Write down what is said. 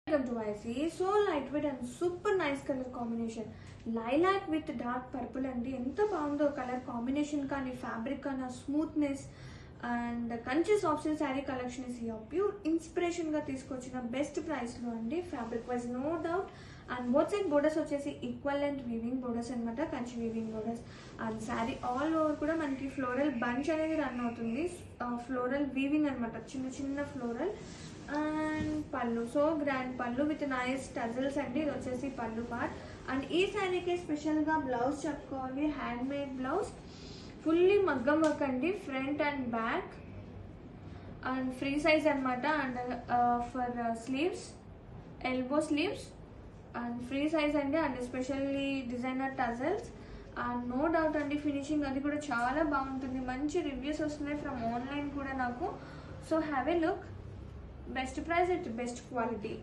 Welcome to YC. So lightweight and super nice color combination. Lilac with dark purple అండి ఎంత బాగుందో colour combination కానీ fabric కానీ smoothness and Kanchi soft silk sari collection is here pure inspiration గా తీసుకొచ్చిన best price లో అండి fabric wise no doubt and both side borders వచ్చేసి ఈక్వల్ అండ్ వీవింగ్ బోర్డర్స్ అనమాట Kanchi weaving borders and sari all over కూడా మనకి ఫ్లోరల్ బంచ్ అనేది రన్ అవుతుంది ఫ్లోరల్ వీవింగ్ అనమాట చిన్న చిన్న floral and pallu so grand pallu with nice tassels అండి ఇది వచ్చేసి పళ్ళు పార్ట్ అండ్ ఈ శారీకి స్పెషల్గా బ్లౌజ్ చెప్పుకోవాలి హ్యాండ్ మేడ్ బ్లౌజ్ ఫుల్లీ మగ్గం వర్క్ అండి front and back and free size అనమాట and for sleeves elbow sleeves and free size అండి and specially designer tassels and no doubt అండి ఫినిషింగ్ అది కూడా చాలా బాగుంటుంది మంచి రివ్యూస్ వస్తున్నాయి ఫ్రమ్ ఆన్లైన్ కూడా నాకు so have a look best price at best quality.